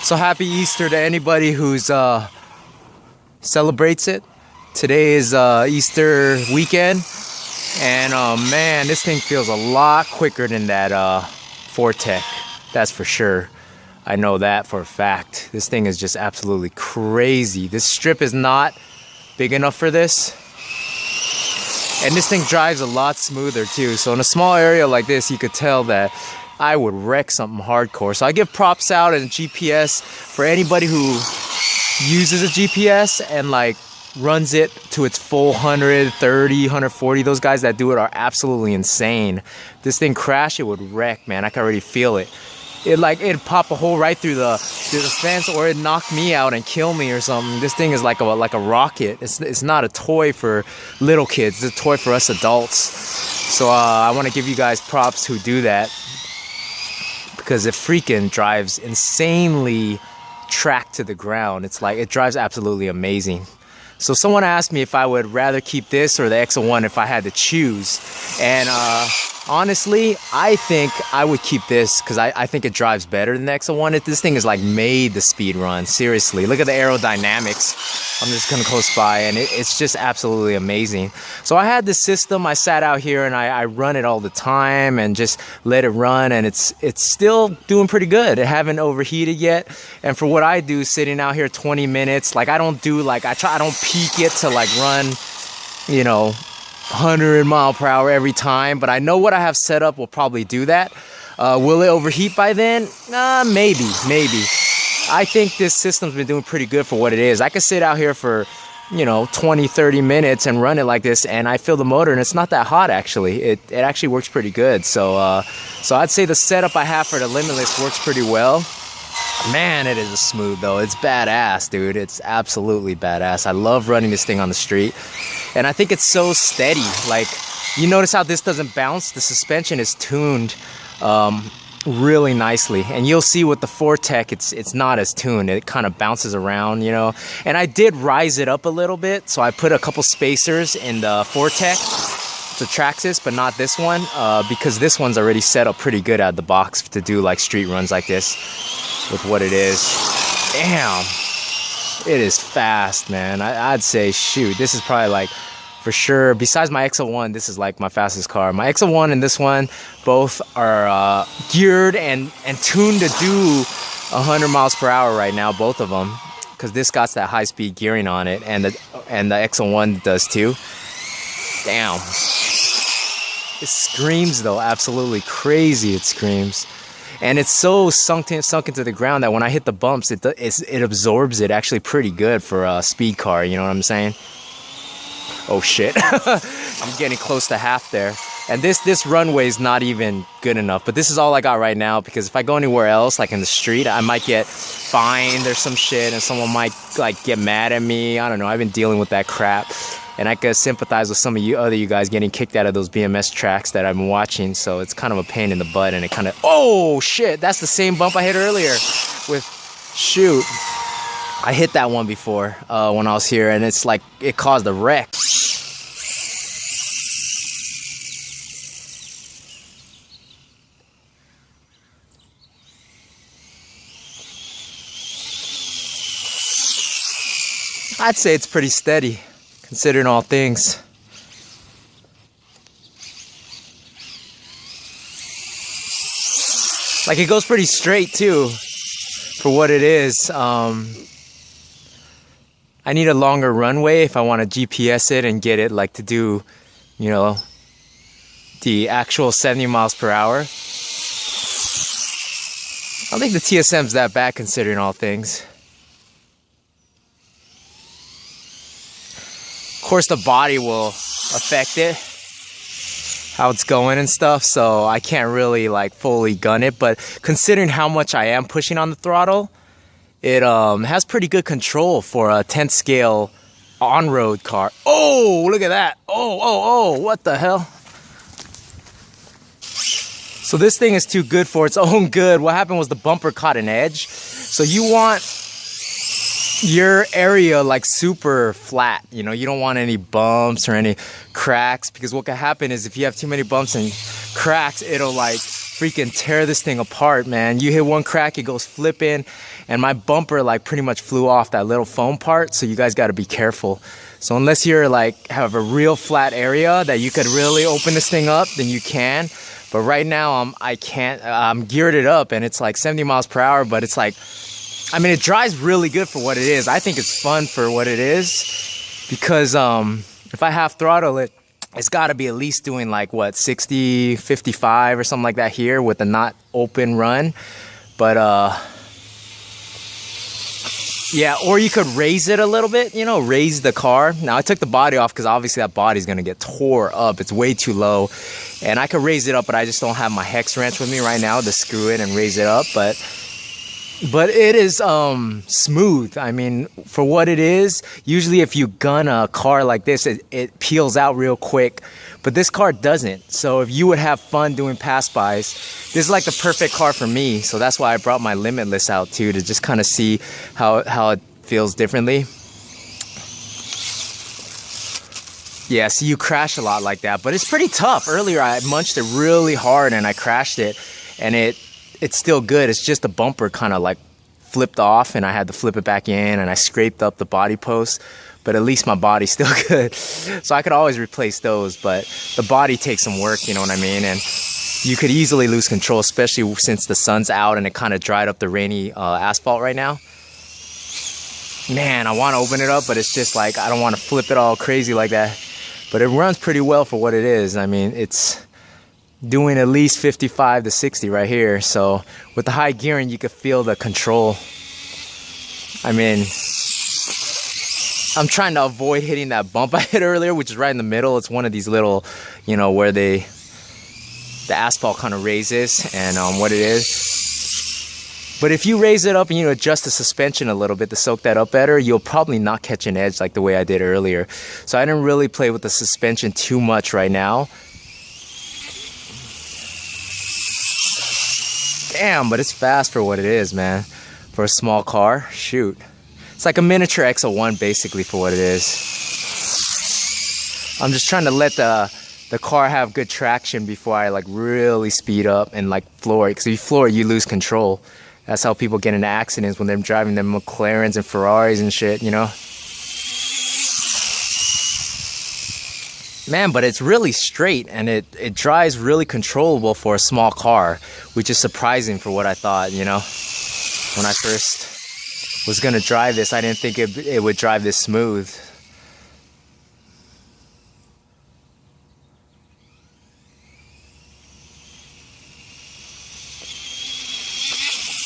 So happy Easter to anybody who's celebrates it. Today is Easter weekend, and man, this thing feels a lot quicker than that Fortec. That's for sure. I know that for a fact. This thing is just absolutely crazy. This strip is not big enough for this, and this thing drives a lot smoother too. So in a small area like this, you could tell that I would wreck something hardcore. So I give props out in GPS for anybody who uses a GPS and like runs it to its full 130, 140. Those guys that do it are absolutely insane. This thing crash, it would wreck, man. I can already feel it. It'd pop a hole right through the fence, or it'd knock me out and kill me or something. This thing is like a rocket. It's not a toy for little kids. It's a toy for us adults. So I want to give you guys props who do that, because it freaking drives insanely tracked to the ground. It's like, it drives absolutely amazing. So someone asked me if I would rather keep this or the X01 if I had to choose. And honestly, I think I would keep this because I think it drives better than the X01. This thing is like made the speed run. Seriously, look at the aerodynamics. I'm just gonna close by, and it's just absolutely amazing. So I had this system. I sat out here and I run it all the time and just let it run, and it's still doing pretty good. It haven't overheated yet. And for what I do, sitting out here 20 minutes, like I don't peak it to like run, 100 mile per hour every time, but I know what I have set up will probably do that. Will it overheat by then? Maybe. I think this system's been doing pretty good for what it is. I could sit out here for 20, 30 minutes and run it like this, and I feel the motor, and it's not that hot actually. It actually works pretty good. So I'd say the setup I have for the Limitless works pretty well. Man, it is smooth though. It's badass, dude. It's absolutely badass. I love running this thing on the street, and I think it's so steady. Like, you notice how this doesn't bounce? The suspension is tuned really nicely, and you'll see with the Fortec it's not as tuned. It kind of bounces around, and I did rise it up a little bit, so I put a couple spacers in the Fortec, the Traxxas, but not this one, because this one's already set up pretty good out of the box to do like street runs like this with what it is. Damn, it is fast, man. I'd say, shoot, this is probably like, for sure, besides my X01, this is like my fastest car. My X01 and this one both are geared and tuned to do 100 miles per hour right now, both of them, because this got that high speed gearing on it, and the X01 does too. Damn. It screams though, absolutely crazy it screams. And it's so sunk into the ground that when I hit the bumps, it absorbs it actually pretty good for a speed car, you know what I'm saying? Oh shit, I'm getting close to half there. And this runway is not even good enough, but this is all I got right now, because if I go anywhere else, like in the street, I might get fined or some shit, and someone might like get mad at me. I don't know, I've been dealing with that crap. And I could sympathize with some of you guys getting kicked out of those BMS tracks that I've been watching. So it's kind of a pain in the butt, and it kind of, oh shit, that's the same bump I hit earlier with, shoot. I hit that one before when I was here, and it's like, it caused a wreck. I'd say it's pretty steady, considering all things. Like, it goes pretty straight too, for what it is. I need a longer runway if I want to GPS it and get it like to do, the actual 70 miles per hour. I don't think the TSM's that bad considering all things. Of course, the body will affect it, how it's going and stuff, so I can't really like fully gun it, but considering how much I am pushing on the throttle, it has pretty good control for a 10th scale on-road car. Oh, look at that. Oh, what the hell? So this thing is too good for its own good. What happened was the bumper caught an edge. So you want your area like super flat, you don't want any bumps or any cracks, because what can happen is if you have too many bumps and cracks, it'll like freaking tear this thing apart, man. You hit one crack, it goes flipping, and my bumper like pretty much flew off that little foam part, so you guys got to be careful. So unless you're like have a real flat area that you could really open this thing up, then you can. But right now I can't. I'm geared it up and it's like 70 miles per hour, but it's like, I mean, it drives really good for what it is. I think it's fun for what it is, because if I half throttle it, it's got to be at least doing like what, 60, 55 or something like that here with a not open run. But yeah, or you could raise it a little bit, you know, raise the car. Now I took the body off because obviously that body's gonna get tore up. It's way too low, and I could raise it up, but I just don't have my hex wrench with me right now to screw it and raise it up. But it is smooth. I mean, for what it is, usually if you gun a car like this, it peels out real quick, but this car doesn't. So if you would have fun doing pass-bys, this is like the perfect car for me. So that's why I brought my Limitless out too, to just kind of see how it feels differently. Yeah, see, you crash a lot like that, but it's pretty tough. Earlier I munched it really hard and I crashed it, and it's still good. It's just the bumper kind of like flipped off and I had to flip it back in, and I scraped up the body post, but at least my body's still good. So I could always replace those, but the body takes some work, you know what I mean? And you could easily lose control, especially since the sun's out and it kind of dried up the rainy asphalt right now. Man, I want to open it up, but it's just like, I don't want to flip it all crazy like that. But it runs pretty well for what it is. I mean, it's doing at least 55 to 60 right here. So with the high gearing, you could feel the control. I mean, I'm trying to avoid hitting that bump I hit earlier, which is right in the middle. It's one of these little, you know, where the asphalt kind of raises, and what it is. But if you raise it up and you adjust the suspension a little bit to soak that up better, you'll probably not catch an edge like the way I did earlier. So I didn't really play with the suspension too much right now. Damn, but it's fast for what it is, man. For a small car, shoot. It's like a miniature X01 basically for what it is. I'm just trying to let the car have good traction before I like really speed up and like floor it. Because if you floor it, you lose control. That's how people get into accidents when they're driving them McLarens and Ferraris and shit, you know? Man, but it's really straight and it drives really controllable for a small car, which is surprising for what I thought, you know? When I first was gonna drive this, I didn't think it would drive this smooth.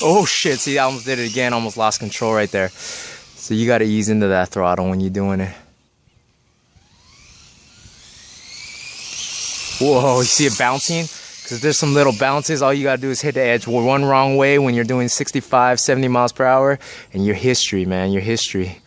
Oh shit, see, I almost did it again, almost lost control right there. So you gotta ease into that throttle when you're doing it. Whoa, you see it bouncing? Because there's some little bounces. All you gotta do is hit the edge one wrong way when you're doing 65, 70 miles per hour, and your history, man, your history.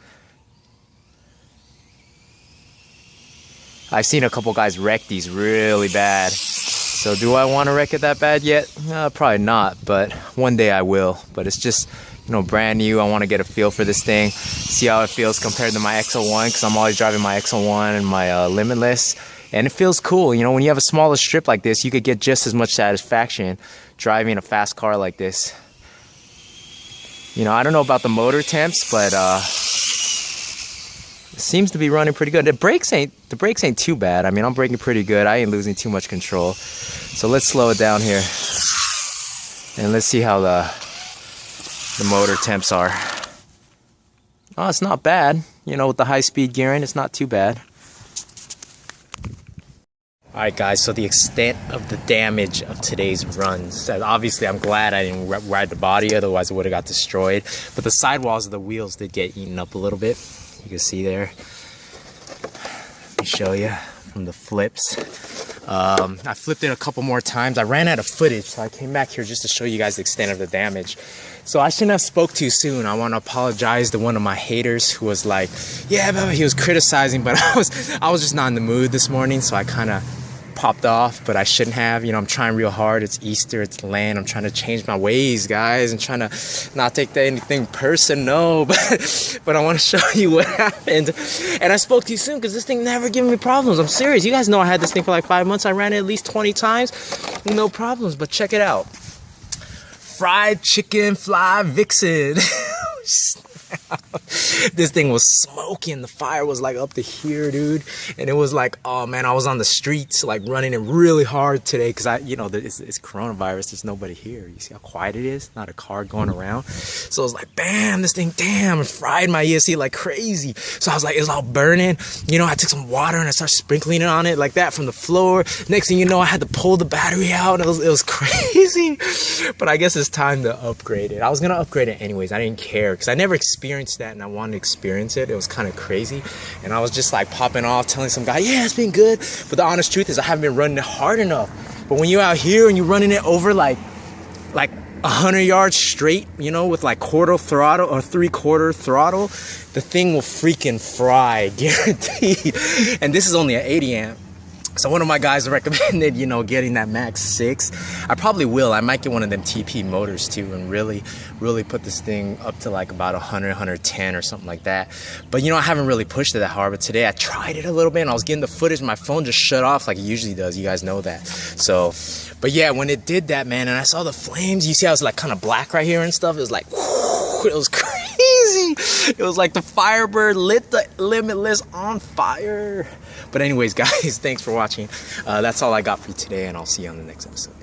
I've seen a couple guys wreck these really bad. So do I want to wreck it that bad yet? Probably not, but one day I will. But it's just, you know, brand new. I want to get a feel for this thing, see how it feels compared to my X01, because I'm always driving my X01 and my Limitless. And it feels cool. You know, when you have a smaller strip like this, you could get just as much satisfaction driving a fast car like this. You know, I don't know about the motor temps, but it seems to be running pretty good. The brakes ain't too bad. I mean, I'm braking pretty good. I ain't losing too much control. So let's slow it down here. And let's see how the motor temps are. Oh, it's not bad. You know, with the high speed gearing, it's not too bad. Alright guys, so the extent of the damage of today's runs. Obviously I'm glad I didn't ride the body, otherwise it would have got destroyed. But the sidewalls of the wheels did get eaten up a little bit. You can see there. Let me show you from the flips. I flipped it a couple more times. I ran out of footage, so I came back here just to show you guys the extent of the damage. So I shouldn't have spoke too soon. I want to apologize to one of my haters who was like, yeah, but he was criticizing, but I was just not in the mood this morning, so I kind of popped off, but I shouldn't have. You know, I'm trying real hard. It's Easter, it's land. I'm trying to change my ways, guys, and trying to not take anything personal, but I want to show you what happened. And I spoke to you soon because this thing never giving me problems. I'm serious. You guys know I had this thing for like 5 months. I ran it at least 20 times, no problems. But check it out. Fried chicken fly vixen. This thing was smoking. The fire was like up to here, dude. And it was like, oh man, I was on the streets like running it really hard today because it's coronavirus. There's nobody here. You see how quiet it is? Not a car going around. So I was like, bam, this thing, damn, it fried my ESC like crazy. So I was like, it's all burning. You know, I took some water and I started sprinkling it on it like that from the floor. Next thing you know, I had to pull the battery out. It was crazy. But I guess it's time to upgrade it. I was gonna upgrade it anyways. I didn't care because I never experienced that and I wanted to experience it. It was kind of crazy. And I was just like popping off, telling some guy, yeah, it's been good. But the honest truth is I haven't been running it hard enough. But when you're out here and you're running it over like 100 yards straight, you know, with like quarter throttle or 3/4 throttle, the thing will freaking fry, guaranteed. And this is only an 80 amp. So one of my guys recommended, you know, getting that Max 6. I probably will. I might get one of them TP motors too and really put this thing up to like about 100, 110 or something like that. But, you know, I haven't really pushed it that hard. But today I tried it a little bit and I was getting the footage. My phone just shut off like it usually does. You guys know that. So, but yeah, when it did that, man, and I saw the flames, you see I was like kind of black right here and stuff. It was like, whoo, it was crazy. It was like the Firebird lit the Limitless on fire. But anyways, guys, thanks for watching. That's all I got for you today, and I'll see you on the next episode.